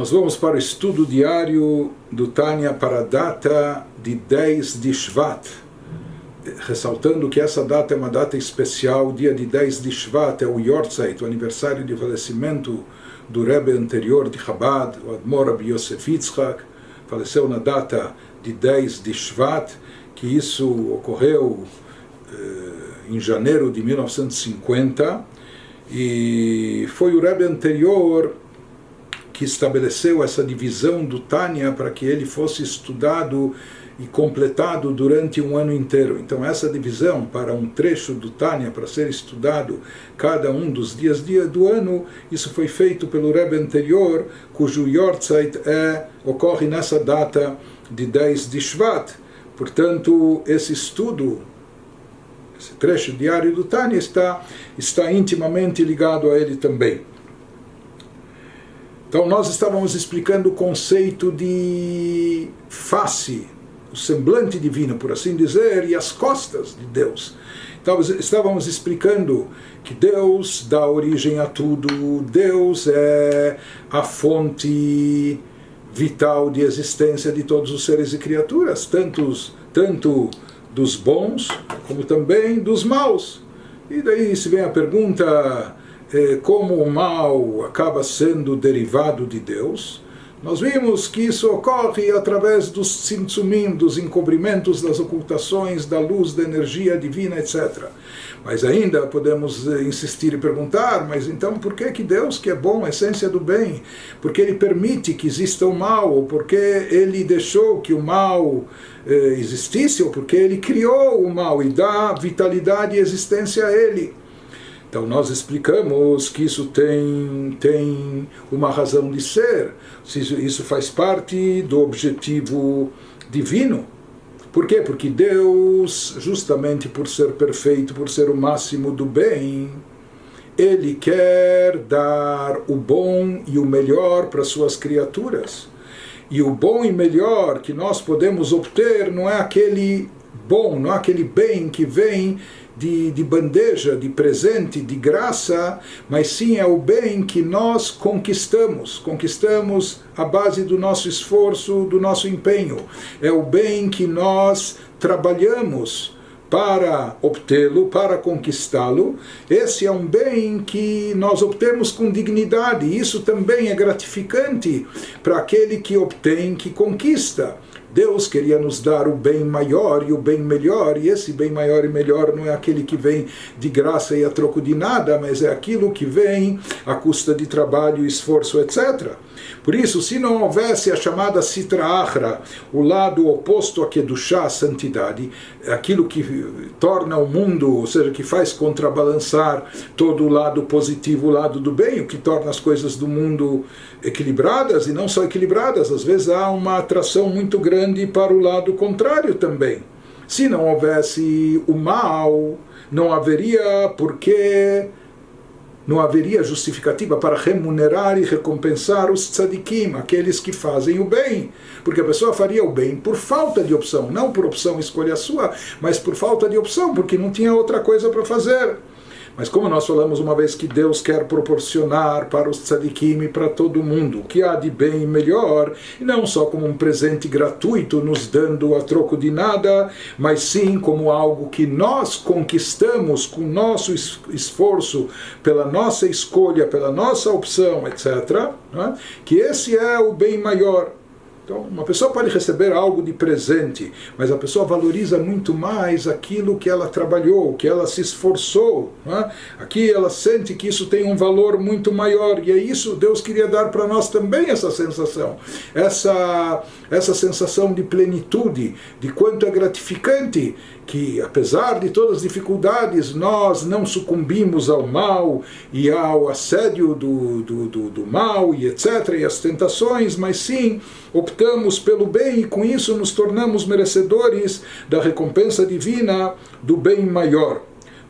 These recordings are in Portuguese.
Nós vamos para o estudo diário do Tânia para a data de 10 de Shvat, ressaltando que essa data é uma data especial. O dia de 10 de Shvat é o Yortzeit, o aniversário de falecimento do Rebbe anterior de Chabad, o Admor Rabbi Yosef Yitzchak, faleceu na data de 10 de Shvat, que isso ocorreu em janeiro de 1950, e foi o Rebbe anterior que estabeleceu essa divisão do Tânia para que ele fosse estudado e completado durante um ano inteiro. Então essa divisão para um trecho do Tânia para ser estudado cada um dos dias do ano, isso foi feito pelo Rebbe anterior, cujo Yortzeit ocorre nessa data de 10 de Shvat. Portanto, esse estudo, esse trecho diário do Tânia está intimamente ligado a ele também. Então nós estávamos explicando o conceito de face, o semblante divino, por assim dizer, e as costas de Deus. Então estávamos explicando que Deus dá origem a tudo, Deus é a fonte vital de existência de todos os seres e criaturas, tanto dos bons como também dos maus. E daí se vem a pergunta, como o mal acaba sendo derivado de Deus. Nós vimos que isso ocorre através dos tzimtzumim, dos encobrimentos, das ocultações, da luz, da energia divina, etc. Mas ainda podemos insistir e perguntar, mas então por que Deus, que é bom, a essência do bem, por que Ele permite que exista o mal, ou por que Ele deixou que o mal existisse, ou por que Ele criou o mal e dá vitalidade e existência a Ele? Então nós explicamos que isso tem uma razão de ser, isso faz parte do objetivo divino. Por quê? Porque Deus, justamente por ser perfeito, por ser o máximo do bem, Ele quer dar o bom e o melhor para suas criaturas. E o bom e melhor que nós podemos obter não é aquele bom, não é aquele bem que vem de bandeja, de presente, de graça, mas sim é o bem que nós conquistamos à base do nosso esforço, do nosso empenho. É o bem que nós trabalhamos para obtê-lo, para conquistá-lo. Esse é um bem que nós obtemos com dignidade. Isso também é gratificante para aquele que obtém, que conquista. Deus queria nos dar o bem maior e o bem melhor, e esse bem maior e melhor não é aquele que vem de graça e a troco de nada, mas é aquilo que vem à custa de trabalho, esforço, etc. Por isso, se não houvesse a chamada Sitra Achra, o lado oposto a Kedushá, a santidade, aquilo que torna o mundo, ou seja, que faz contrabalançar todo o lado positivo, o lado do bem, o que torna as coisas do mundo equilibradas, e não só equilibradas, às vezes há uma atração muito grande para o lado contrário também. Se não houvesse o mal, não haveria porquê, não haveria justificativa para remunerar e recompensar os tzadikim, aqueles que fazem o bem. Porque a pessoa faria o bem por falta de opção, não por opção escolha sua, mas por falta de opção, porque não tinha outra coisa para fazer. Mas como nós falamos uma vez que Deus quer proporcionar para os tzadikim e para todo mundo o que há de bem e melhor, e não só como um presente gratuito nos dando a troco de nada, mas sim como algo que nós conquistamos com nosso esforço, pela nossa escolha, pela nossa opção, etc., né? Que esse é o bem maior. Então, uma pessoa pode receber algo de presente, mas a pessoa valoriza muito mais aquilo que ela trabalhou, que ela se esforçou, né? Aqui ela sente que isso tem um valor muito maior, e é isso Deus queria dar para nós também, essa sensação, essa sensação de plenitude, de quanto é gratificante que, apesar de todas as dificuldades, nós não sucumbimos ao mal e ao assédio do mal e etc., e as tentações, mas sim optamos pelo bem, e com isso nos tornamos merecedores da recompensa divina do bem maior.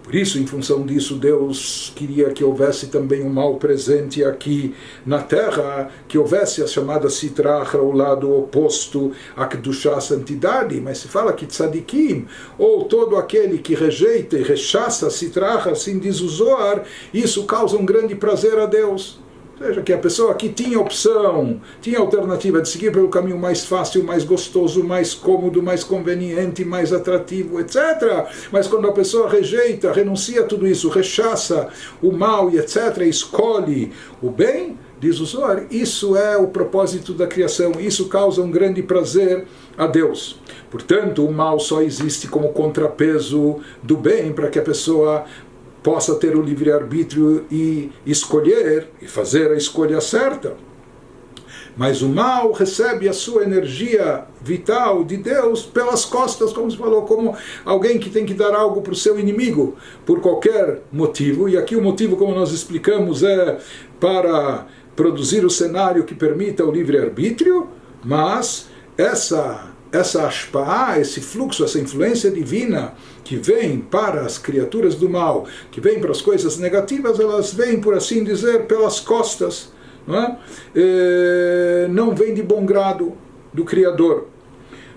Por isso, em função disso, Deus queria que houvesse também um mal presente aqui na Terra, que houvesse a chamada Sitra Achra, o lado oposto a Kedushá, a santidade. Mas se fala que tzadikim, ou todo aquele que rejeita e rechaça a Sitra Achra, assim diz o Zohar, isso causa um grande prazer a Deus. Ou seja, que a pessoa que tinha opção, tinha alternativa de seguir pelo caminho mais fácil, mais gostoso, mais cômodo, mais conveniente, mais atrativo, etc. Mas quando a pessoa rejeita, renuncia a tudo isso, rechaça o mal e etc., escolhe o bem, diz o Zohar, isso é o propósito da criação, isso causa um grande prazer a Deus. Portanto, o mal só existe como contrapeso do bem, para que a pessoa possa ter o livre-arbítrio e escolher, e fazer a escolha certa. Mas o mal recebe a sua energia vital de Deus pelas costas, como se falou, como alguém que tem que dar algo para o seu inimigo, por qualquer motivo. E aqui o motivo, como nós explicamos, é para produzir o cenário que permita o livre-arbítrio, mas essa ashpa'ah, esse fluxo, essa influência divina que vem para as criaturas do mal, que vem para as coisas negativas, elas vêm, por assim dizer, pelas costas, não é? Não vem de bom grado do Criador.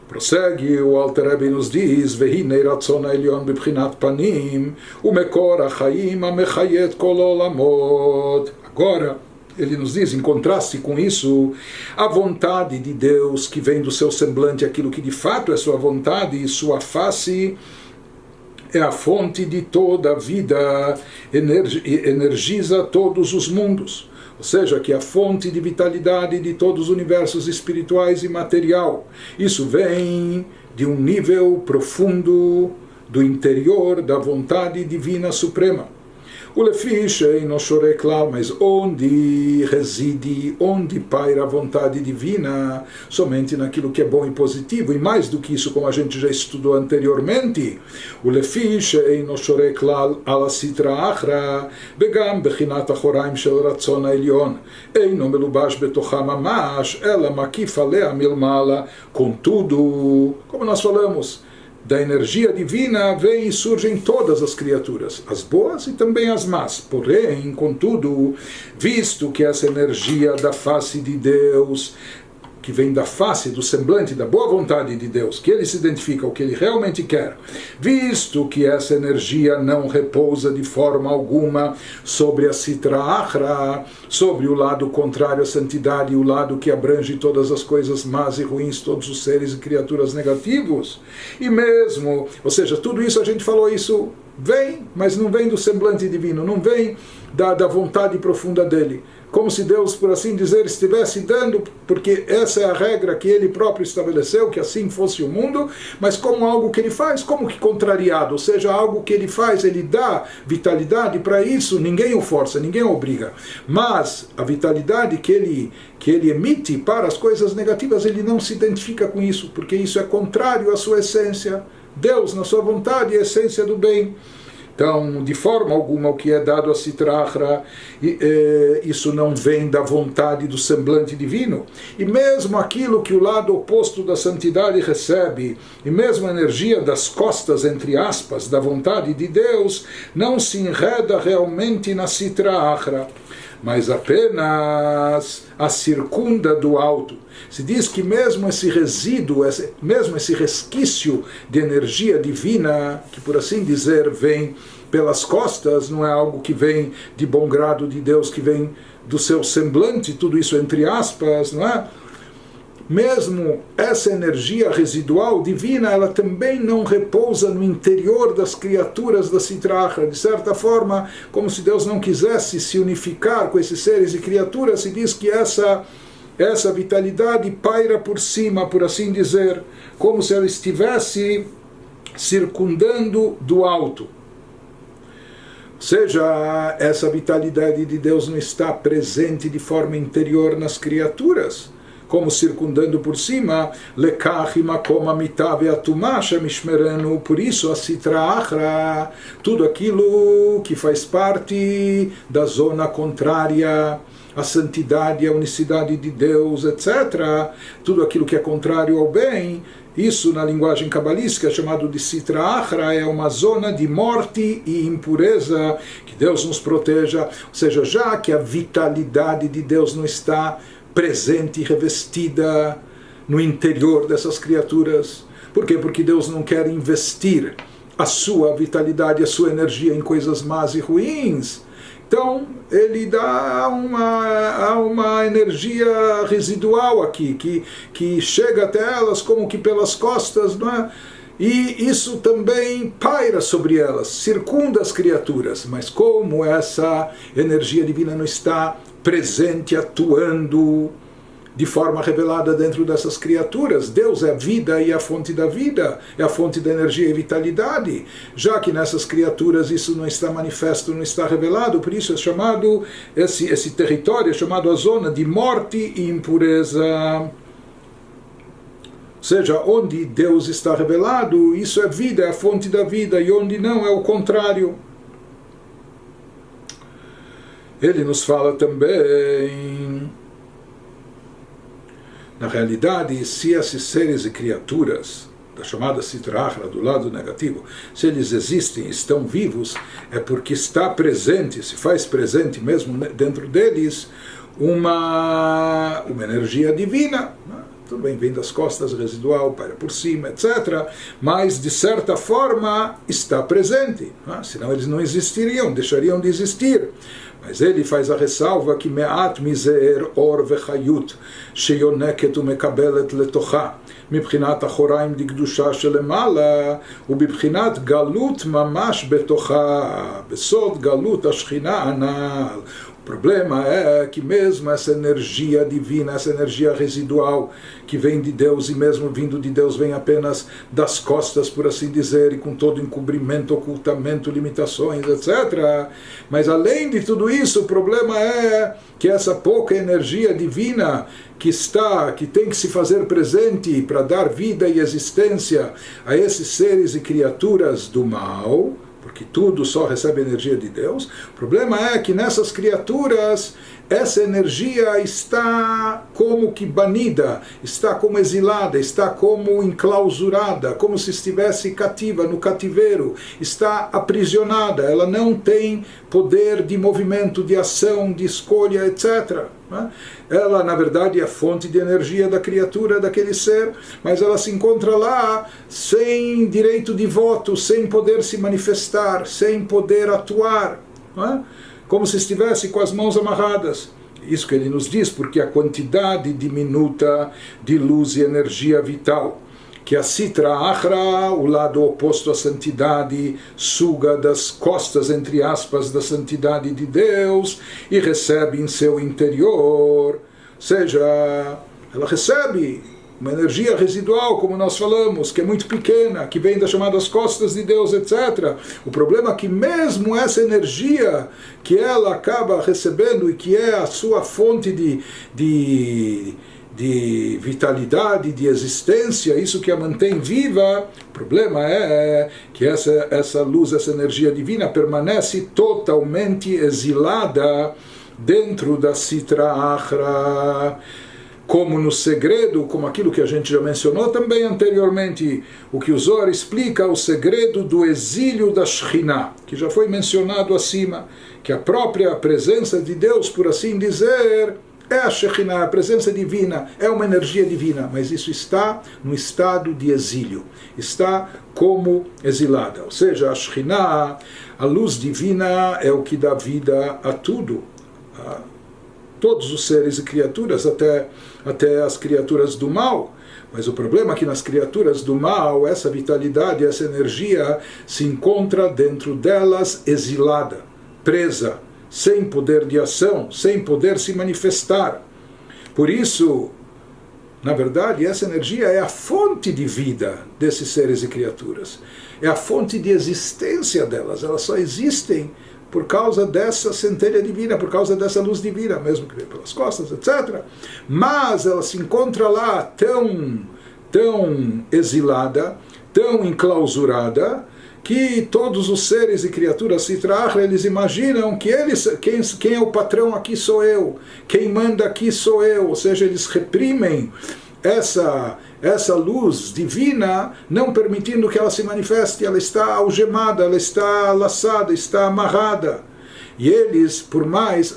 Prossegue, o Alter Rebbe nos diz: Vehinei ratzon ha'elyon bebchinat panim umekor ha'chaim ha'mechayet kol olamot. Agora, ele nos diz, em contraste com isso, a vontade de Deus que vem do seu semblante, aquilo que de fato é sua vontade e sua face, é a fonte de toda a vida, energiza todos os mundos. Ou seja, que é a fonte de vitalidade de todos os universos espirituais e material. Isso vem de um nível profundo do interior da vontade divina suprema. O lefiche no choreclal, mas onde reside, onde paira a vontade divina, somente naquilo que é bom e positivo, e mais do que isso, como a gente já estudou anteriormente, o lefiche no choreclal ala sitra achra, begam bechinat achoraim shel ratzon ha'elyon, eino melubash betocha mamash, ela makif alea milmala. Contudo, como nós falamos, da energia divina vem e surgem todas as criaturas, as boas e também as más. Porém, contudo, visto que essa energia da face de Deus, que vem da face, do semblante, da boa vontade de Deus, que ele se identifica, o que ele realmente quer, visto que essa energia não repousa de forma alguma sobre a Sitra Achra, sobre o lado contrário à santidade, o lado que abrange todas as coisas más e ruins, todos os seres e criaturas negativos, e mesmo, ou seja, tudo isso a gente falou, isso vem, mas não vem do semblante divino, não vem da vontade profunda dele. Como se Deus, por assim dizer, estivesse dando, porque essa é a regra que ele próprio estabeleceu, que assim fosse o mundo, mas como algo que ele faz, como que contrariado, ou seja, algo que ele faz, ele dá vitalidade para isso, ninguém o força, ninguém o obriga. Mas a vitalidade que ele emite para as coisas negativas, ele não se identifica com isso, porque isso é contrário à sua essência. Deus, na sua vontade, é a essência do bem. Então, de forma alguma, o que é dado a Sitra Achra, isso não vem da vontade do semblante divino. E mesmo aquilo que o lado oposto da santidade recebe, e mesmo a energia das costas, entre aspas, da vontade de Deus, não se enreda realmente na Sitra Achra, mas apenas a circunda do alto. Se diz que mesmo esse resíduo, mesmo esse resquício de energia divina, que por assim dizer vem pelas costas, não é algo que vem de bom grado de Deus, que vem do seu semblante, tudo isso entre aspas, não é? Mesmo essa energia residual divina, ela também não repousa no interior das criaturas da Sitra Achra. De certa forma, como se Deus não quisesse se unificar com esses seres e criaturas, se diz que essa vitalidade paira por cima, por assim dizer, como se ela estivesse circundando do alto. Ou seja, essa vitalidade de Deus não está presente de forma interior nas criaturas, como circundando por cima, por isso a Sitra Achra, tudo aquilo que faz parte da zona contrária à santidade, à unicidade de Deus, etc., tudo aquilo que é contrário ao bem, isso na linguagem cabalística é chamado de Sitra Achra, é uma zona de morte e impureza, que Deus nos proteja, ou seja, já que a vitalidade de Deus não está presente e revestida no interior dessas criaturas. Por quê? Porque Deus não quer investir a sua vitalidade, a sua energia em coisas más e ruins, então ele dá uma energia residual aqui, que chega até elas como que pelas costas, não é? E isso também paira sobre elas, circunda as criaturas, mas como essa energia divina não está presente, atuando de forma revelada dentro dessas criaturas, Deus é a vida e a fonte da vida, é a fonte da energia e vitalidade, já que nessas criaturas isso não está manifesto, não está revelado, por isso é chamado, esse território é chamado a zona de morte e impureza. Ou seja, onde Deus está revelado, isso é vida, é a fonte da vida, e onde não, é o contrário. Ele nos fala também, na realidade, se esses seres e criaturas, da chamada Sitra Achra, do lado negativo, se eles existem, estão vivos, é porque está presente, se faz presente mesmo dentro deles, uma energia divina, tudo bem, vem das costas, residual, para por cima, etc. Mas, de certa forma, está presente. Senão eles não existiriam, deixariam de existir. Mas ele faz a ressalva que me'at mizer or vechayut sheyoneket umekabelet letocha מבחינת אחוריים דקדושה שלמעלה ובבחינת גלות ממש בתוכה בסוד גלות השכינה הנ"ל. O problema é que mesmo essa energia divina, essa energia residual que vem de Deus, e mesmo vindo de Deus vem apenas das costas, por assim dizer, e com todo encobrimento, ocultamento, limitações, etc. Mas além de tudo isso, o problema é que essa pouca energia divina que tem que se fazer presente para dar vida e existência a esses seres e criaturas do mal, porque tudo só recebe energia de Deus. O problema é que nessas criaturas essa energia está como que banida, está como exilada, está como enclausurada, como se estivesse cativa, no cativeiro, está aprisionada, ela não tem poder de movimento, de ação, de escolha, etc. Ela, na verdade, é a fonte de energia da criatura, daquele ser, mas ela se encontra lá sem direito de voto, sem poder se manifestar, sem poder atuar, como se estivesse com as mãos amarradas. Isso que ele nos diz, porque a quantidade diminuta de luz e energia vital que a Sitra Achra, o lado oposto à santidade, suga das costas, entre aspas, da santidade de Deus e recebe em seu interior, ou seja, ela recebe uma energia residual, como nós falamos, que é muito pequena, que vem das chamadas costas de Deus, etc. O problema é que mesmo essa energia que ela acaba recebendo e que é a sua fonte de vitalidade, de existência, isso que a mantém viva, o problema é que essa luz, essa energia divina permanece totalmente exilada dentro da Sitra Achra, como no segredo, como aquilo que a gente já mencionou também anteriormente, o que o Zohar explica, o segredo do exílio da Shekhinah, que já foi mencionado acima, que a própria presença de Deus, por assim dizer, é a Shekhinah, a presença divina, é uma energia divina, mas isso está no estado de exílio, está como exilada. Ou seja, a Shekhinah, a luz divina, é o que dá vida a tudo, a todos os seres e criaturas, até as criaturas do mal. Mas o problema é que nas criaturas do mal, essa vitalidade, essa energia se encontra dentro delas exilada, presa, sem poder de ação, sem poder se manifestar. Por isso, na verdade, essa energia é a fonte de vida desses seres e criaturas. É a fonte de existência delas. Elas só existem por causa dessa centelha divina, por causa dessa luz divina, mesmo que pelas costas, etc. Mas ela se encontra lá tão exilada, tão enclausurada, que todos os seres e criaturas Sitra Achra, eles imaginam que quem é o patrão aqui sou eu, quem manda aqui sou eu, ou seja, eles reprimem essa luz divina, não permitindo que ela se manifeste, ela está algemada, ela está laçada, está amarrada. E eles, por mais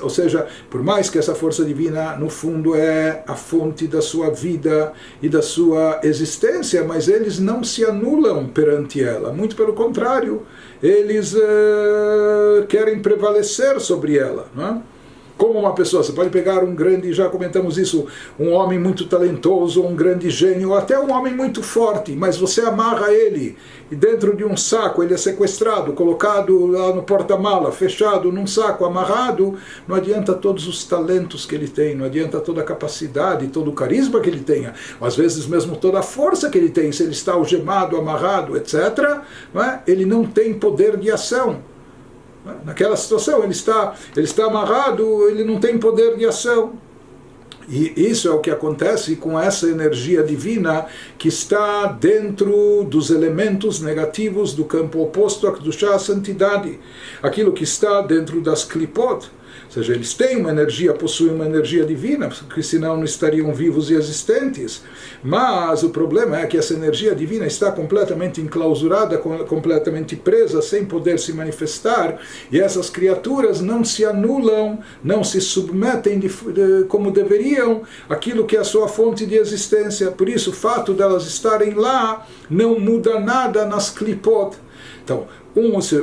que essa força divina, no fundo, é a fonte da sua vida e da sua existência, mas eles não se anulam perante ela. Muito pelo contrário, eles querem prevalecer sobre ela, não é? Como uma pessoa, você pode pegar um grande, já comentamos isso, um homem muito talentoso, um grande gênio, ou até um homem muito forte, mas você amarra ele e dentro de um saco, ele é sequestrado, colocado lá no porta-mala, fechado num saco, amarrado, não adianta todos os talentos que ele tem, não adianta toda a capacidade, todo o carisma que ele tenha, às vezes mesmo toda a força que ele tem, se ele está algemado, amarrado, etc., não é? Ele não tem poder de ação. Naquela situação, ele está amarrado, ele não tem poder de ação. E isso é o que acontece com essa energia divina que está dentro dos elementos negativos do campo oposto à Kedushá, a santidade. Aquilo que está dentro das klipot. Ou seja, eles têm uma energia, possuem uma energia divina, porque senão não estariam vivos e existentes. Mas o problema é que essa energia divina está completamente enclausurada, completamente presa, sem poder se manifestar, e essas criaturas não se anulam, não se submetem como deveriam àquilo que é a sua fonte de existência. Por isso, o fato delas estarem lá não muda nada nas klipot. Então,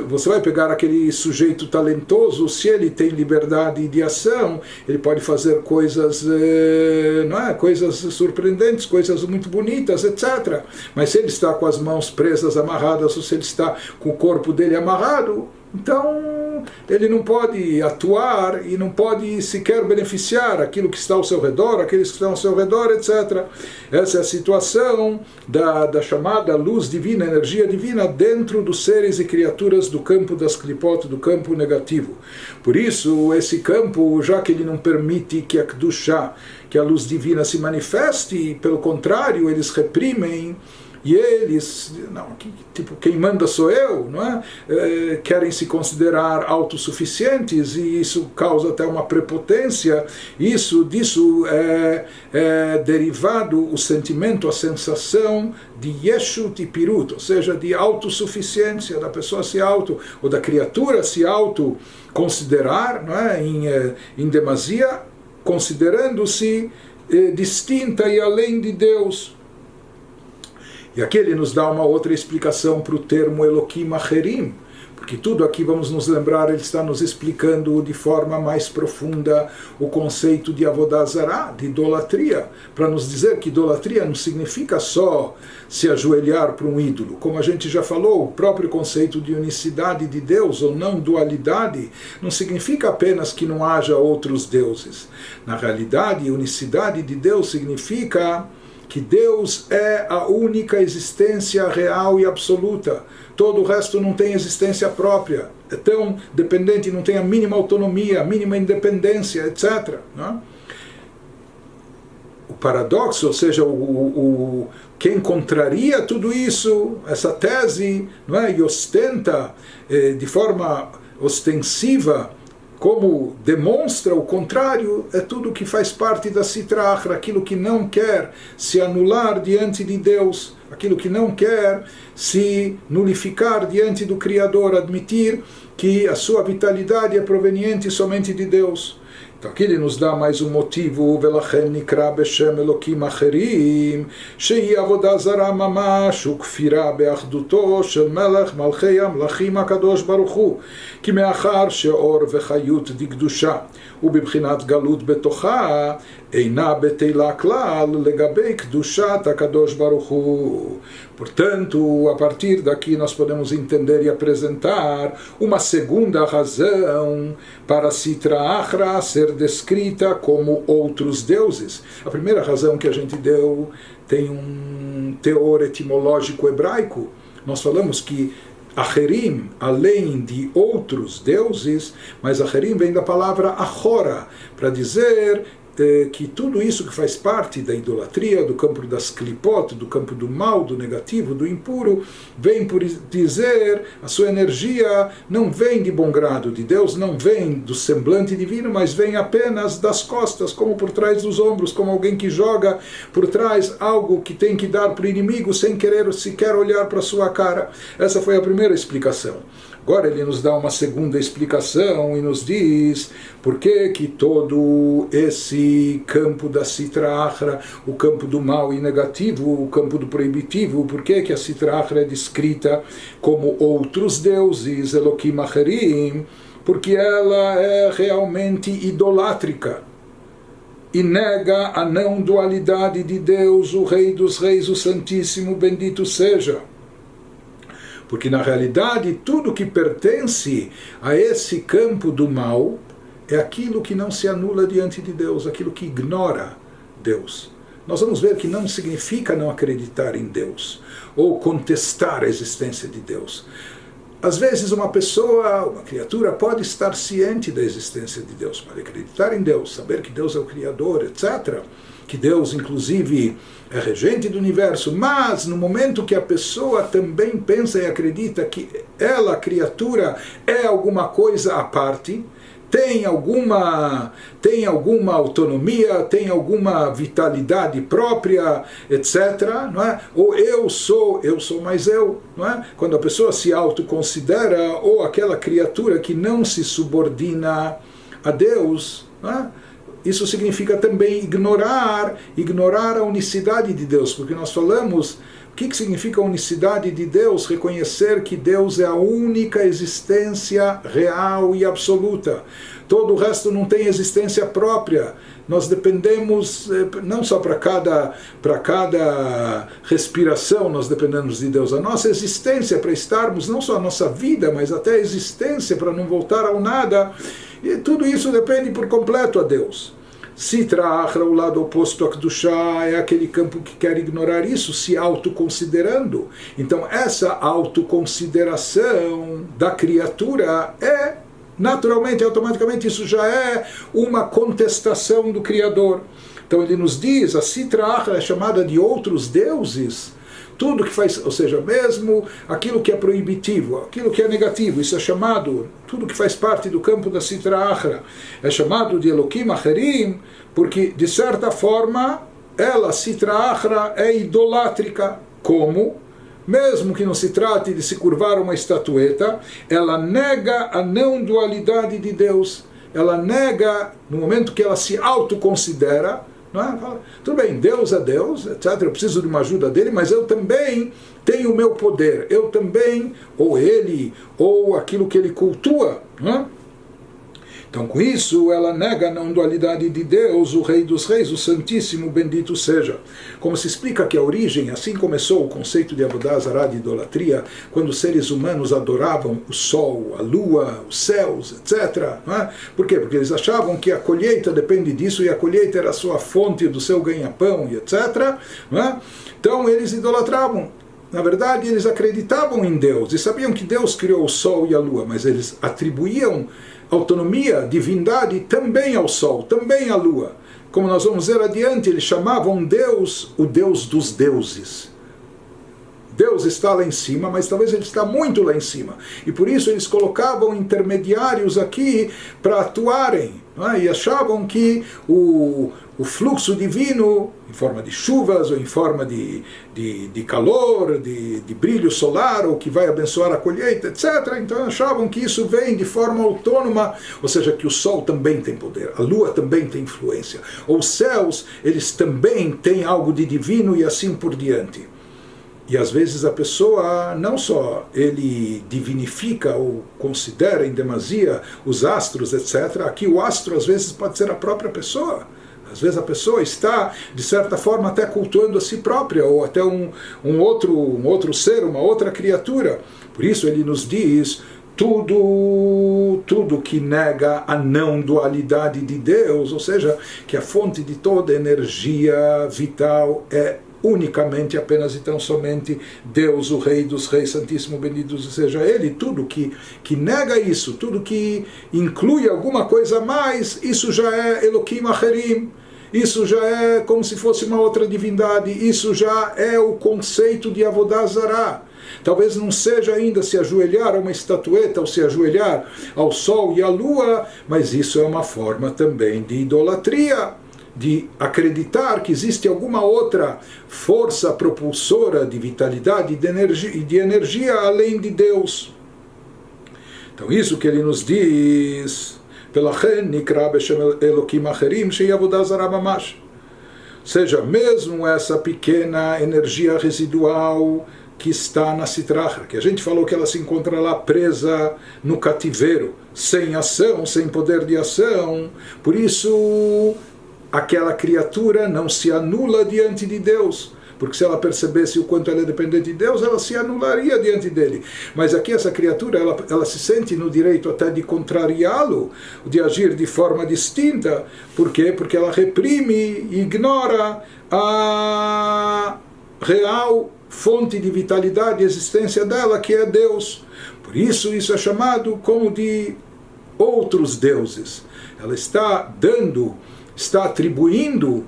você vai pegar aquele sujeito talentoso, se ele tem liberdade de ação, ele pode fazer coisas, não é? Coisas surpreendentes, coisas muito bonitas, etc. Mas se ele está com as mãos presas, amarradas, ou se ele está com o corpo dele amarrado, então ele não pode atuar e não pode sequer beneficiar aquilo que está ao seu redor, aqueles que estão ao seu redor, etc. Essa é a situação da chamada luz divina, energia divina, dentro dos seres e criaturas do campo das klipot, do campo negativo. Por isso, esse campo, já que ele não permite que a Kedushá, que a luz divina se manifeste, pelo contrário, eles reprimem, e eles, não, tipo, quem manda sou eu, não é? Querem se considerar autossuficientes, e isso causa até uma prepotência. Disso é derivado o sentimento, a sensação de Yeshut e Pirut, ou seja, de autossuficiência, da pessoa ou da criatura se auto-considerar, não é? Em demasia, considerando-se distinta e além de Deus. E aqui ele nos dá uma outra explicação para o termo Elokim Acherim, porque tudo aqui, vamos nos lembrar, ele está nos explicando de forma mais profunda o conceito de Avodah Zarah, de idolatria, para nos dizer que idolatria não significa só se ajoelhar para um ídolo. Como a gente já falou, o próprio conceito de unicidade de Deus, ou não dualidade, não significa apenas que não haja outros deuses. Na realidade, unicidade de Deus significa que Deus é a única existência real e absoluta. Todo o resto não tem existência própria. É tão dependente, não tem a mínima autonomia, a mínima independência, etc. Não é? O paradoxo, ou seja, quem contraria tudo isso, essa tese, não é? E ostenta de forma ostensiva, como demonstra o contrário, é tudo que faz parte da Sitra Achra, aquilo que não quer se anular diante de Deus, aquilo que não quer se nulificar diante do Criador, admitir que a sua vitalidade é proveniente somente de Deus. Então aqui ele nos dá mais um motivo, Velachem nikra beshem Elokim acherim, shei avodah zarah mamash ukfira beachduto shel melech malchei hamlachim hakadosh baruch hu, כי מאחר שאור וחיות דקדושה ובבחינת גלות בתוכה אינה בטלה כלל לגבי קדושת הקדוש ברוך הוא. Portanto, a partir daqui nós podemos entender e apresentar uma segunda razão para Sitra Achra ser descrita como outros deuses. A primeira razão que a gente deu tem um teor etimológico hebraico. Nós falamos que Acherim, além de outros deuses, mas Acherim vem da palavra Achora, para dizer que tudo isso que faz parte da idolatria, do campo das klipot, do campo do mal, do negativo, do impuro, vem por dizer, a sua energia não vem de bom grado de Deus, não vem do semblante divino, mas vem apenas das costas, como por trás dos ombros, como alguém que joga por trás algo que tem que dar para o inimigo sem querer sequer olhar para a sua cara. Essa foi a primeira explicação. Agora ele nos dá uma segunda explicação e nos diz por que todo esse campo da Sitra Achra, o campo do mal e negativo, o campo do proibitivo, por que a Sitra Achra é descrita como outros deuses, Elokim Acherim, porque ela é realmente idolátrica e nega a não dualidade de Deus, o Rei dos Reis, o Santíssimo, bendito seja. Porque na realidade tudo que pertence a esse campo do mal é aquilo que não se anula diante de Deus, aquilo que ignora Deus. Nós vamos ver que não significa não acreditar em Deus ou contestar a existência de Deus. Às vezes uma pessoa, uma criatura pode estar ciente da existência de Deus, pode acreditar em Deus, saber que Deus é o Criador, etc., que Deus, inclusive, é regente do universo, mas no momento que a pessoa também pensa e acredita que ela, a criatura, é alguma coisa à parte, tem alguma autonomia, tem alguma vitalidade própria, etc., não é? Ou eu sou mais eu, não é? Quando a pessoa se autoconsidera, ou aquela criatura que não se subordina a Deus, não é? Isso significa também ignorar a unicidade de Deus, porque nós falamos, o que significa a unicidade de Deus? Reconhecer que Deus é a única existência real e absoluta. Todo o resto não tem existência própria. Nós dependemos, não só para cada respiração nós dependemos de Deus. A nossa existência, para estarmos, não só a nossa vida, mas até a existência, para não voltar ao nada, e tudo isso depende por completo a Deus. Sitra Achra, o lado oposto a Kedushá, é aquele campo que quer ignorar isso, se autoconsiderando. Então essa autoconsideração da criatura é, naturalmente, automaticamente, isso já é uma contestação do Criador. Então ele nos diz, a Sitra Achra é chamada de outros deuses, tudo que faz, ou seja, mesmo aquilo que é proibitivo, aquilo que é negativo, isso é chamado, tudo que faz parte do campo da Sitra Achra, é chamado de Elokim Acherim, porque, de certa forma, ela, Sitra Achra, é idolátrica. Como? Mesmo que não se trate de se curvar uma estatueta, ela nega a não dualidade de Deus. Ela nega, no momento que ela se autoconsidera, não é? Fala, tudo bem, Deus é Deus, etc. Eu preciso de uma ajuda dele, mas eu também tenho o meu poder. Eu também, ou ele, ou aquilo que ele cultua. Não é? Então, com isso, ela nega a não dualidade de Deus, o Rei dos Reis, o Santíssimo, bendito seja. Como se explica que a origem, assim começou o conceito de Avodah Zará, de idolatria, quando os seres humanos adoravam o sol, a lua, os céus, etc. Não é? Por quê? Porque eles achavam que a colheita depende disso, e a colheita era a sua fonte do seu ganha-pão, e etc. Não é? Então, eles idolatravam. Na verdade, eles acreditavam em Deus, e sabiam que Deus criou o sol e a lua, mas eles atribuíam autonomia, divindade também ao sol, também à lua. Como nós vamos ver adiante, eles chamavam Deus o Deus dos deuses. Deus está lá em cima, mas talvez ele está muito lá em cima. E por isso eles colocavam intermediários aqui para atuarem. Não é? E achavam que o fluxo divino, em forma de chuvas, ou em forma de calor, de brilho solar, ou que vai abençoar a colheita, etc. Então achavam que isso vem de forma autônoma, ou seja, que o sol também tem poder, a lua também tem influência. Os céus, eles também têm algo de divino e assim por diante. E às vezes a pessoa, não só ele divinifica ou considera em demasia os astros, etc. Aqui o astro às vezes pode ser a própria pessoa. Às vezes a pessoa está, de certa forma, até cultuando a si própria, ou até um outro ser, uma outra criatura. Por isso ele nos diz, tudo que nega a não dualidade de Deus, ou seja, que a fonte de toda energia vital é unicamente, apenas e tão somente Deus, o Rei dos Reis, Santíssimo, bendito seja Ele. Tudo que nega isso, tudo que inclui alguma coisa a mais, isso já é Elokim Acherim, isso já é como se fosse uma outra divindade, isso já é o conceito de Avodah Zará. Talvez não seja ainda se ajoelhar a uma estatueta ou se ajoelhar ao sol e à lua, mas isso é uma forma também de idolatria, de acreditar que existe alguma outra força propulsora de vitalidade e de energia além de Deus. Então isso que ele nos diz, ולכן נקרא בשם אלוקים אחרים שהיא עבודה זרה ממש. Ou seja, mesmo essa pequena energia residual que está na Sitra Achra, que a gente falou que ela se encontra lá presa no cativeiro, sem ação, sem poder de ação, por isso aquela criatura não se anula diante de Deus, porque se ela percebesse o quanto ela é dependente de Deus, ela se anularia diante dele. Mas aqui essa criatura, ela se sente no direito até de contrariá-lo, de agir de forma distinta. Por quê? Porque ela reprime e ignora a real fonte de vitalidade e existência dela, que é Deus. Por isso é chamado como de outros deuses. Ela está atribuindo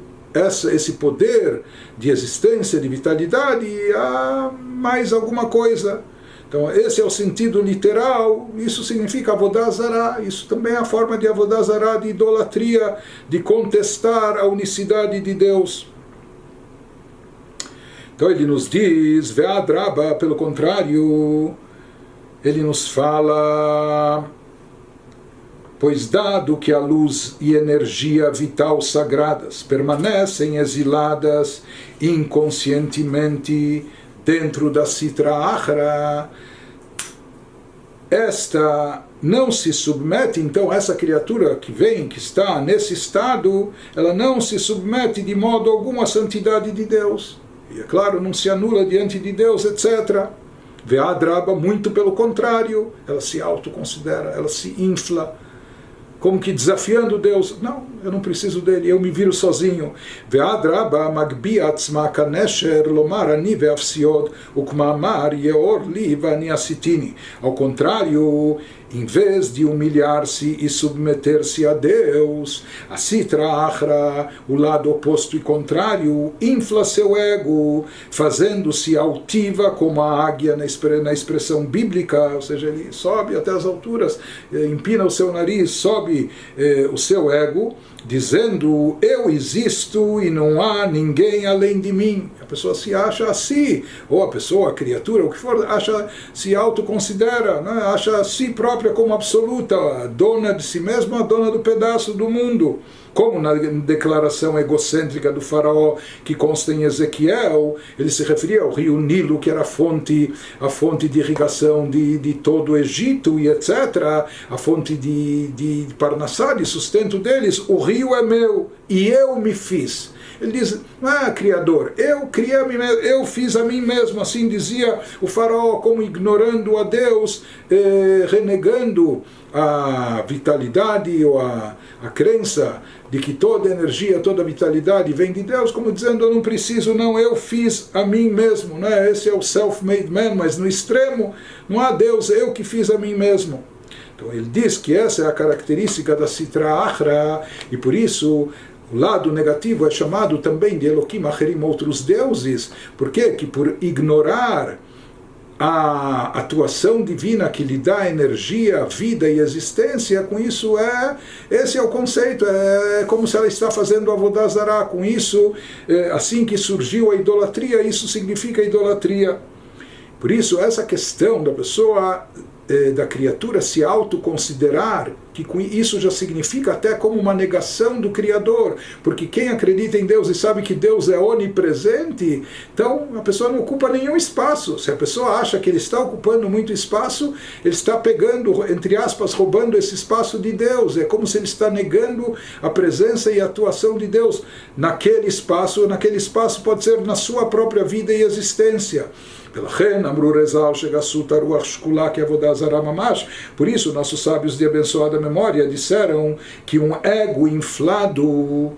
esse poder de existência, de vitalidade a mais alguma coisa. Então esse é o sentido literal. Isso significa Avodah Zarah. Isso também é a forma de Avodah Zarah, de idolatria, de contestar a unicidade de Deus. Então ele nos diz, Ve'ad Rabba, pelo contrário, ele nos fala: pois dado que a luz e energia vital sagradas permanecem exiladas inconscientemente dentro da Sitra Achra, esta não se submete, então essa criatura que está nesse estado, ela não se submete de modo algum à santidade de Deus. E é claro, não se anula diante de Deus, etc. Ve'ad Rabba, muito pelo contrário, ela se autoconsidera, ela se infla, como que desafiando Deus. Não, eu não preciso dele, eu me viro sozinho. Ve'ad Rabba magbi atzma kanesher lomar ani ve'afsiod ukmamar yeor li vani asitini. Ao contrário, em vez de humilhar-se e submeter-se a Deus, a Sitra Achra, o lado oposto e contrário, infla seu ego, fazendo-se altiva como a águia na expressão bíblica, ou seja, ele sobe até as alturas, empina o seu nariz, sobe o seu ego, dizendo: eu existo e não há ninguém além de mim. A pessoa se acha assim, ou a pessoa, a criatura, o que for, se autoconsidera, né? Acha a si própria como absoluta, a dona de si mesma, a dona do pedaço do mundo. Como na declaração egocêntrica do faraó que consta em Ezequiel, ele se referia ao rio Nilo, que era a fonte de irrigação de todo o Egito e etc., a fonte de Parnassá, de sustento deles. O rio é meu e eu me fiz. Ele diz: Criador, eu fiz a mim mesmo. Assim dizia o faraó, como ignorando a Deus, renegando a vitalidade ou a crença de que toda energia, toda vitalidade vem de Deus, como dizendo: eu não preciso, não, eu fiz a mim mesmo, né? Esse é o self-made man, mas no extremo não há Deus, eu que fiz a mim mesmo. Então ele diz que essa é a característica da Sitra Achra, e por isso o lado negativo é chamado também de Elokim Acherim, outros deuses. Por quê? Que por ignorar a atuação divina que lhe dá energia, vida e existência, com isso esse é o conceito, é como se ela está fazendo Avodah Zarah. Com isso, assim que surgiu a idolatria, isso significa idolatria. Por isso, essa questão da pessoa, da criatura se autoconsiderar, que com isso já significa até como uma negação do Criador, porque quem acredita em Deus e sabe que Deus é onipresente, então a pessoa não ocupa nenhum espaço. Se a pessoa acha que ele está ocupando muito espaço, ele está pegando, entre aspas, roubando esse espaço de Deus. É como se ele está negando a presença e a atuação de Deus naquele espaço. Naquele espaço pode ser na sua própria vida e existência. Por isso, nossos sábios de abençoada memória disseram que um ego inflado, o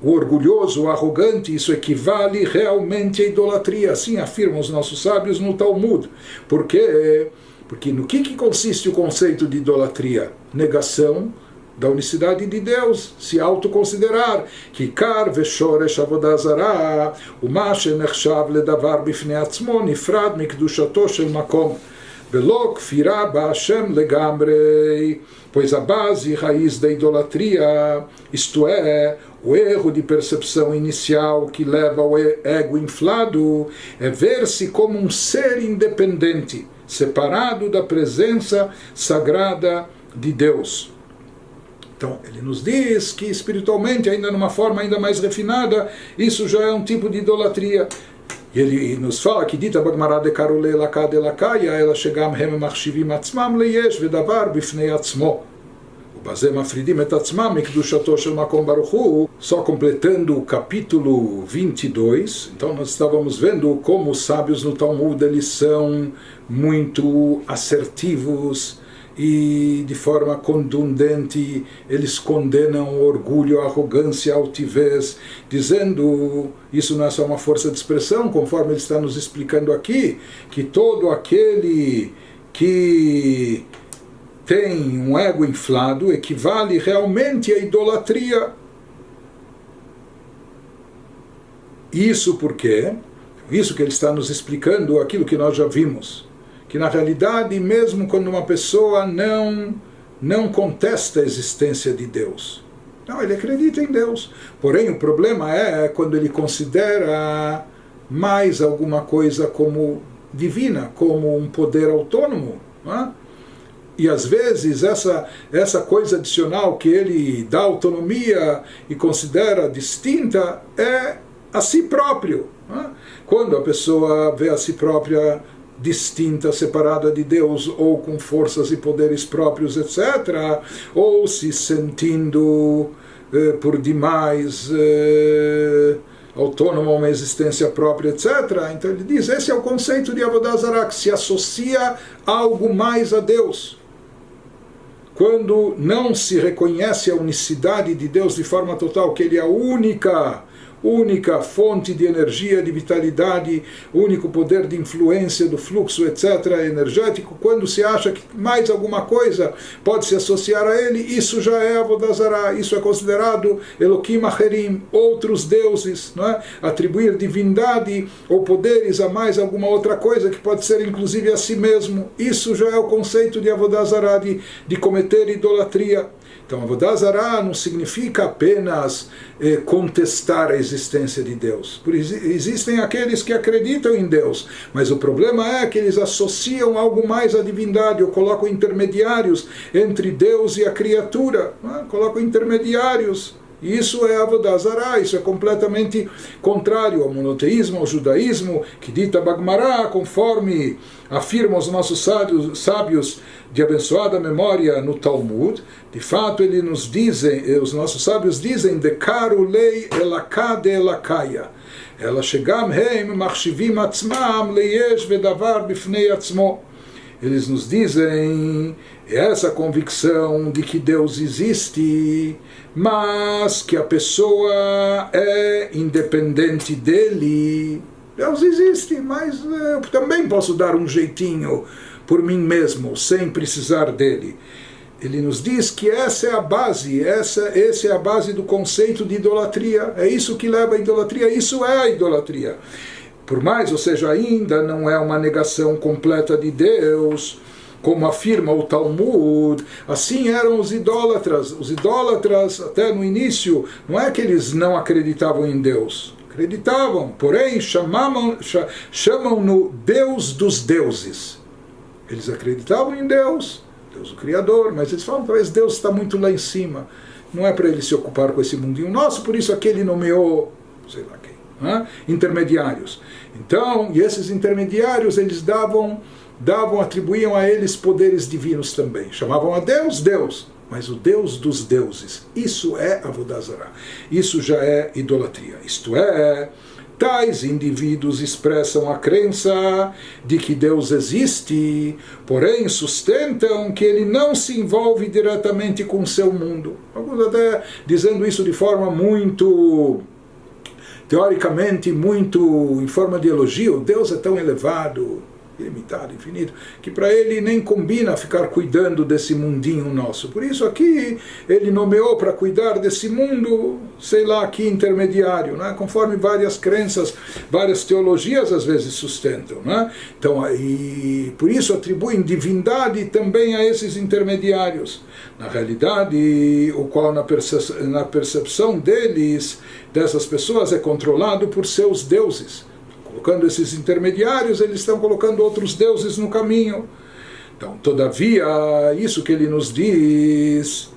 orgulhoso, o arrogante, isso equivale realmente à idolatria. Assim afirmam os nossos sábios no Talmud. Por quê? Porque no que consiste o conceito de idolatria? Negação da unicidade de Deus, se autoconsiderar que kar veshoresh avodah zarah uma shenechshav ledavar bifnei atzmo nifrad mikdushato shel makom velo kfira ba'Hashem legamrei, pois a base e raiz da idolatria, isto é, o erro de percepção inicial que leva ao ego inflado, é ver-se como um ser independente, separado da presença sagrada de Deus. Então, ele nos diz que espiritualmente, ainda numa forma ainda mais refinada, isso já é um tipo de idolatria. E ele nos fala que dita Bagmará de Karule Elaka de Elakaya, ela chegam hem machshivim atzmam leyesh vedavar bifnei atzmo. Ubazé mafridim et atzmam mikdushato shel makom baruch hu. Só completando o capítulo 22, então nós estávamos vendo como os sábios no Talmud, eles são muito assertivos, e de forma contundente eles condenam o orgulho, a arrogância, a altivez, dizendo, isso não é só uma força de expressão, conforme ele está nos explicando aqui, que todo aquele que tem um ego inflado equivale realmente à idolatria. Isso porque, isso que ele está nos explicando, aquilo que nós já vimos, que na realidade, mesmo quando uma pessoa não contesta a existência de Deus, não, ele acredita em Deus, porém o problema é quando ele considera mais alguma coisa como divina, como um poder autônomo, não é? E às vezes essa coisa adicional que ele dá autonomia e considera distinta é a si próprio, não é? Quando a pessoa vê a si própria distinta, separada de Deus, ou com forças e poderes próprios, etc., ou se sentindo por demais autônomo a uma existência própria, etc. Então ele diz, esse é o conceito de Avodah Zarah, que se associa algo mais a Deus. Quando não se reconhece a unicidade de Deus de forma total, que Ele é a única fonte de energia, de vitalidade, único poder de influência do fluxo, etc., energético, quando se acha que mais alguma coisa pode se associar a ele, isso já é Avodah Zarah, isso é considerado Elokim Acherim, outros deuses, não é? Atribuir divindade ou poderes a mais alguma outra coisa que pode ser inclusive a si mesmo, isso já é o conceito de Avodah Zarah, de cometer idolatria. Então, Avodah Zarah não significa apenas contestar a existência de Deus. Existem aqueles que acreditam em Deus, mas o problema é que eles associam algo mais à divindade, ou colocam intermediários entre Deus e a criatura, colocam intermediários. E isso é Avodah Zarah, isso é completamente contrário ao monoteísmo, ao judaísmo, que dita Bagmará, conforme afirmam os nossos sábios de abençoada memória no Talmud. De fato, os nossos sábios dizem, Dekaru lei elaka de elakaya. Ela chegam heim machshivim atzmam leyesh vedavar bifnei atzmo. Eles nos dizem essa convicção de que Deus existe, mas que a pessoa é independente dele. Deus existe, mas eu também posso dar um jeitinho por mim mesmo, sem precisar dele. Ele nos diz que essa é a base, essa é a base do conceito de idolatria. É isso que leva à idolatria, isso é a idolatria. Por mais, ou seja, ainda não é uma negação completa de Deus, como afirma o Talmud. Assim eram os idólatras. Os idólatras, até no início, não é que eles não acreditavam em Deus. Acreditavam, porém chamam-no Deus dos deuses. Eles acreditavam em Deus, Deus o Criador, mas eles falam, talvez Deus está muito lá em cima. Não é para ele se ocupar com esse mundinho nosso, por isso aqui ele nomeou, sei lá quem, intermediários. Então, e esses intermediários, eles atribuíam a eles poderes divinos também. Chamavam a Deus, Deus, mas o Deus dos deuses. Isso é Avodah Zarah. Isso já é idolatria. Isto é, tais indivíduos expressam a crença de que Deus existe, porém sustentam que ele não se envolve diretamente com o seu mundo. Alguns até dizendo isso de forma muito, teoricamente, muito em forma de elogio. Deus é tão elevado, ilimitado, infinito, que para ele nem combina ficar cuidando desse mundinho nosso. Por isso aqui ele nomeou para cuidar desse mundo, sei lá, que intermediário, né? Conforme várias crenças, várias teologias às vezes sustentam, né? Então, e por isso atribuem divindade também a esses intermediários. Na realidade, o qual na percepção deles, dessas pessoas, é controlado por seus deuses. colocando esses intermediários, eles estão colocando outros deuses no caminho. Então, todavia, isso que ele nos diz,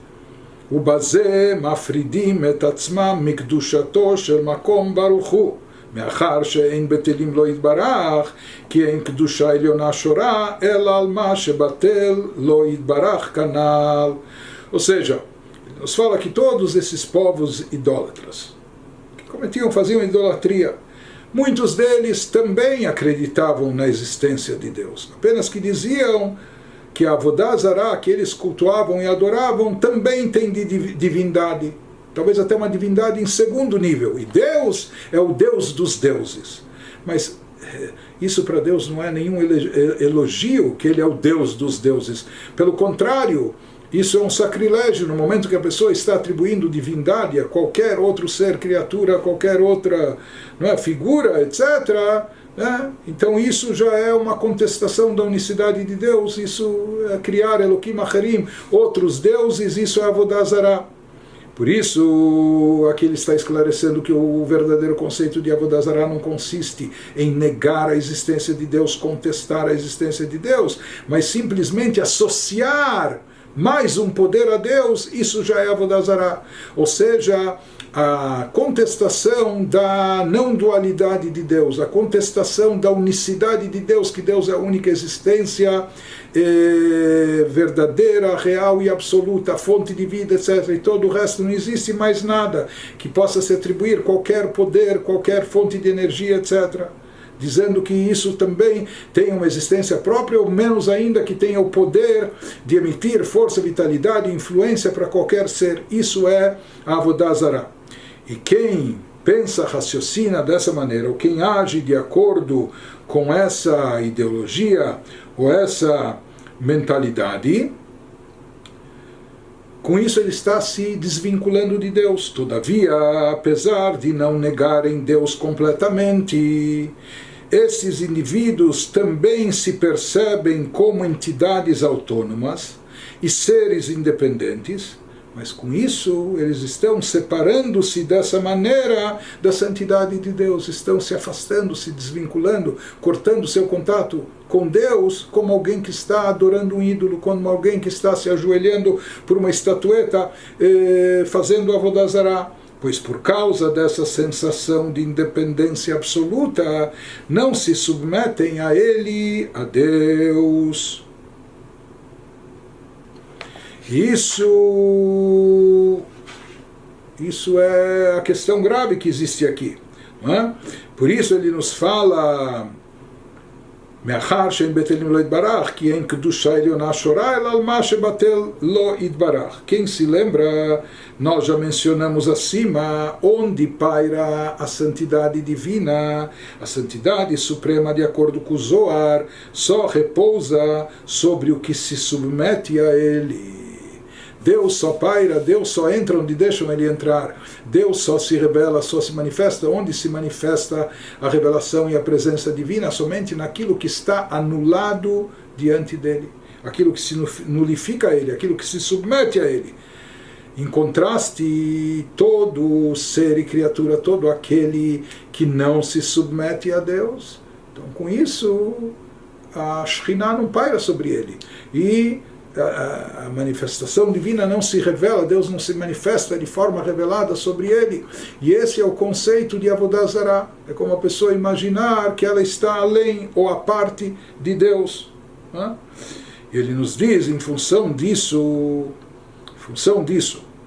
o bazé mafridim et atzmam mikdushato shel makom baruch hu, מאחר שאין בטלים לא יתברך, כי אין קדושה עליונה שורה, אלא על מה שבטל לא יתברך כנ"ל. Ou seja, nos fala que todos esses povos idólatras, que faziam idolatria, muitos deles também acreditavam na existência de Deus, apenas que diziam que a Avodah Zará, que eles cultuavam e adoravam, também tem divindade, talvez até uma divindade em segundo nível, e Deus é o Deus dos deuses. Mas isso para Deus não é nenhum elogio, que ele é o Deus dos deuses. Pelo contrário, isso é um sacrilégio no momento que a pessoa está atribuindo divindade a qualquer outro ser, criatura, qualquer outra, não é, figura, etc., né? Então isso já é uma contestação da unicidade de Deus, isso é criar Elohim Acherim, outros deuses, isso é Avodah Zará. Por isso, aqui ele está esclarecendo que o verdadeiro conceito de Avodah Zará não consiste em negar a existência de Deus, contestar a existência de Deus, mas simplesmente associar mais um poder a Deus, isso já é Avodah Zará. Ou seja, a contestação da não dualidade de Deus, a contestação da unicidade de Deus, que Deus é a única existência verdadeira, real e absoluta, a fonte de vida, etc. E todo o resto, não existe mais nada que possa se atribuir qualquer poder, qualquer fonte de energia, etc. Dizendo que isso também tem uma existência própria, ou menos ainda que tenha o poder de emitir força, vitalidade e influência para qualquer ser. Isso é a Avodah Zará. E quem pensa, raciocina dessa maneira, ou quem age de acordo com essa ideologia ou essa mentalidade, com isso ele está se desvinculando de Deus. Todavia, apesar de não negarem Deus completamente, esses indivíduos também se percebem como entidades autônomas e seres independentes, mas com isso eles estão separando-se dessa maneira da santidade de Deus, estão se afastando, se desvinculando, cortando seu contato com Deus, como alguém que está adorando um ídolo, como alguém que está se ajoelhando por uma estatueta, fazendo Avodah Zará. Pois por causa dessa sensação de independência absoluta, não se submetem a ele, a Deus. Isso é a questão grave que existe aqui, não é? Por isso ele nos fala, מאחר שאין בטלים לא יתברך, כי אין קדושה עליונה שורה, אלא על מה שבטל לא יתברך. Quem se lembra, nós já mencionamos acima, onde paira a santidade divina, a santidade suprema de acordo com o Zohar, só repousa sobre o que se submete a ele. Deus só paira, Deus só entra onde deixam ele entrar. Deus só se revela, só se manifesta onde se manifesta a revelação e a presença divina, somente naquilo que está anulado diante dele, aquilo que se nulifica a ele, aquilo que se submete a ele. Em contraste, todo ser e criatura, todo aquele que não se submete a Deus, então com isso a Shekhinah não paira sobre ele. E a manifestação divina não se revela, Deus não se manifesta de forma revelada sobre ele. E esse é o conceito de Avodah Zará. É como a pessoa imaginar que ela está além ou à parte de Deus. Ele nos diz, em função disso,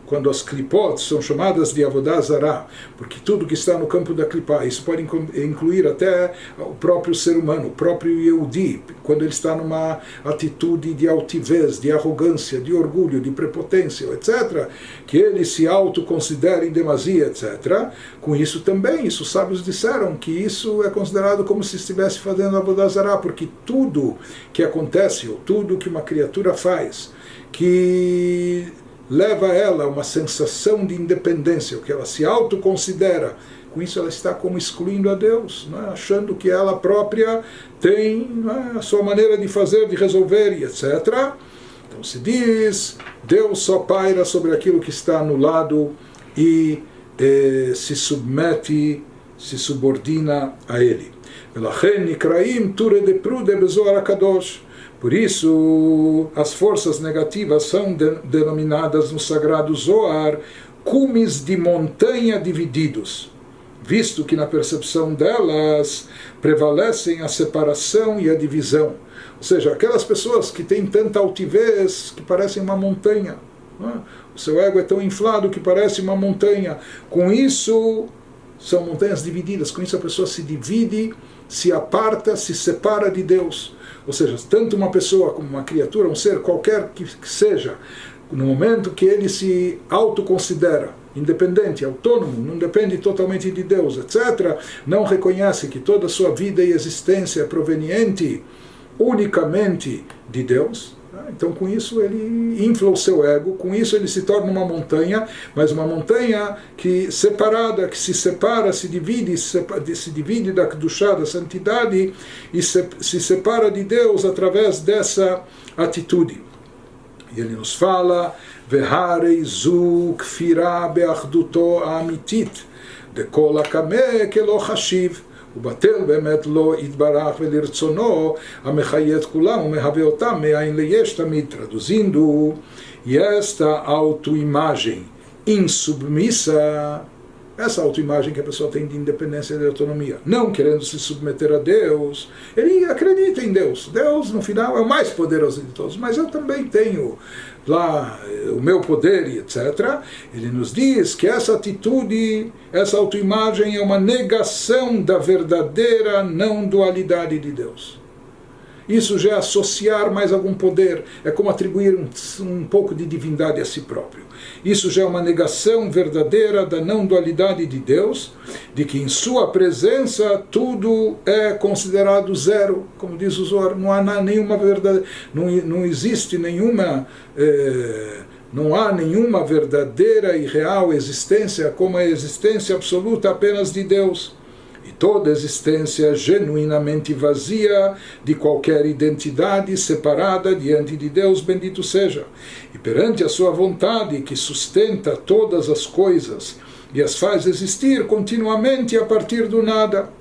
quando as klipot são chamadas de Avodah Zará, porque tudo que está no campo da klipá, isso pode incluir até o próprio ser humano, o próprio Yehudi, quando ele está numa atitude de altivez, de arrogância, de orgulho, de prepotência, etc., que ele se autoconsidera em demasia, etc., com isso também, isso os sábios disseram, que isso é considerado como se estivesse fazendo Avodah Zará, porque tudo que acontece, ou tudo que uma criatura faz, que leva a ela uma sensação de independência, o que ela se autoconsidera, com isso ela está como excluindo a Deus, né? Achando que ela própria tem, né, a sua maneira de fazer, de resolver, e etc. Então se diz, Deus só paira sobre aquilo que está anulado e se submete, se subordina a ele. Velachen nikraim ture de prude bezoar akadosh. Por isso, as forças negativas são denominadas no sagrado Zohar cumes de montanha divididos, visto que na percepção delas prevalecem a separação e a divisão. Ou seja, aquelas pessoas que têm tanta altivez que parecem uma montanha. O seu ego é tão inflado que parece uma montanha. Com isso, são montanhas divididas. Com isso a pessoa se divide, se aparta, se separa de Deus. Ou seja, tanto uma pessoa como uma criatura, um ser qualquer que seja, no momento que ele se autoconsidera independente, autônomo, não depende totalmente de Deus, etc., não reconhece que toda a sua vida e existência é proveniente unicamente de Deus, então com isso ele infla o seu ego, com isso ele se torna uma montanha, mas uma montanha que separada, que se separa, se divide da Kedushá, da santidade, e se separa de Deus através dessa atitude. E ele nos fala, Veharei zu kfira beachduto amitit, dekol hakame kelo chashiv, ובטל באמת לא יתברך ולרצונו המחיה את כולם ומהווה אותם מאין ליש תמיד. Traduzindo, e esta autoimagem insubmissa, essa autoimagem que a pessoa tem de independência e de autonomia, não querendo se submeter a Deus, ele acredita em Deus. Deus, no final, é o mais poderoso de todos, mas eu também tenho lá o meu poder e etc. Ele nos diz que essa atitude, essa autoimagem é uma negação da verdadeira não dualidade de Deus. Isso já é associar mais algum poder, é como atribuir um pouco de divindade a si próprio. Isso já é uma negação verdadeira da não dualidade de Deus, de que em sua presença tudo é considerado zero, como diz o Zohar, não há nenhuma verdade, não existe nenhuma, não há nenhuma verdadeira e real existência como a existência absoluta apenas de Deus. E toda existência genuinamente vazia de qualquer identidade separada diante de Deus, bendito seja. E perante a sua vontade que sustenta todas as coisas e as faz existir continuamente a partir do nada.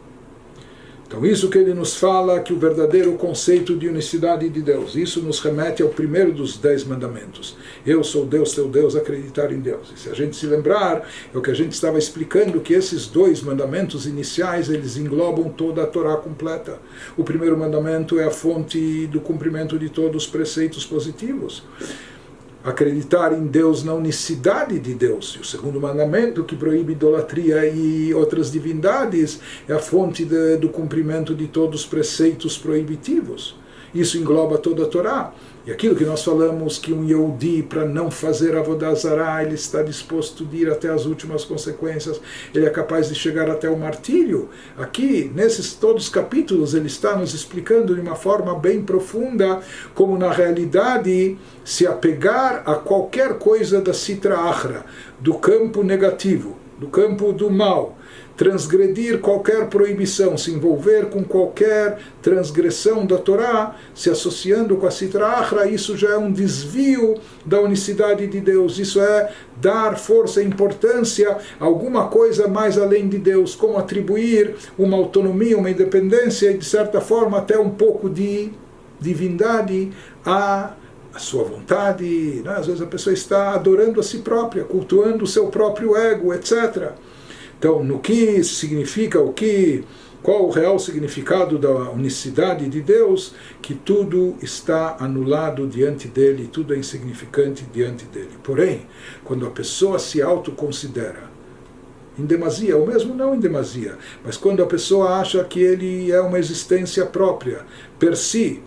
Então isso que ele nos fala, que o verdadeiro conceito de unicidade de Deus, isso nos remete ao primeiro dos 10 mandamentos. Eu sou Deus, teu Deus, acreditar em Deus. E se a gente se lembrar, é o que a gente estava explicando, que esses 2 mandamentos iniciais, eles englobam toda a Torá completa. O primeiro mandamento é a fonte do cumprimento de todos os preceitos positivos. Acreditar em Deus, na unicidade de Deus. E o segundo mandamento, que proíbe idolatria e outras divindades, é a fonte do cumprimento de todos os preceitos proibitivos. Isso engloba toda a Torá. E aquilo que nós falamos, que um Yehudi, para não fazer Avodah Zará, ele está disposto de ir até as últimas consequências, ele é capaz de chegar até o martírio. Aqui, nesses todos os capítulos, ele está nos explicando de uma forma bem profunda como, na realidade, se apegar a qualquer coisa da Sitra Achra, do campo negativo, do campo do mal, transgredir qualquer proibição, se envolver com qualquer transgressão da Torá, se associando com a Sitra Achra, isso já é um desvio da unicidade de Deus. Isso é dar força e importância a alguma coisa mais além de Deus, como atribuir uma autonomia, uma independência e, de certa forma, até um pouco de divindade a sua vontade. Às vezes a pessoa está adorando a si própria, cultuando o seu próprio ego, etc. Então, no que significa qual o real significado da unicidade de Deus? Que tudo está anulado diante dele, tudo é insignificante diante dele. Porém, quando a pessoa se autoconsidera em demasia, ou mesmo não em demasia, mas quando a pessoa acha que ele é uma existência própria, per si,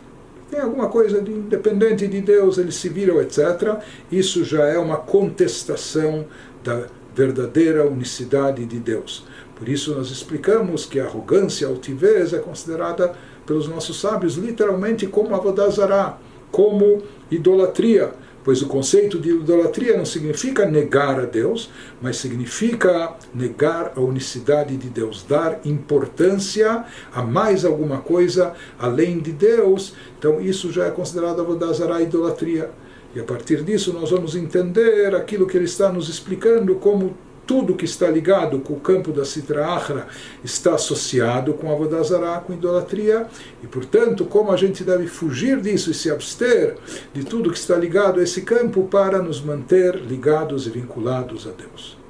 tem alguma coisa de independente de Deus, ele se vira, etc., isso já é uma contestação da verdadeira unicidade de Deus. Por isso nós explicamos que a arrogância, a altivez é considerada pelos nossos sábios literalmente como Avodah Zará, como idolatria, pois o conceito de idolatria não significa negar a Deus, mas significa negar a unicidade de Deus, dar importância a mais alguma coisa além de Deus. Então isso já é considerado Avodah Zará, idolatria. E a partir disso nós vamos entender aquilo que ele está nos explicando como tudo que está ligado com o campo da Sitra Achra está associado com Avodah Zarah, com idolatria, e portanto, como a gente deve fugir disso e se abster de tudo que está ligado a esse campo para nos manter ligados e vinculados a Deus.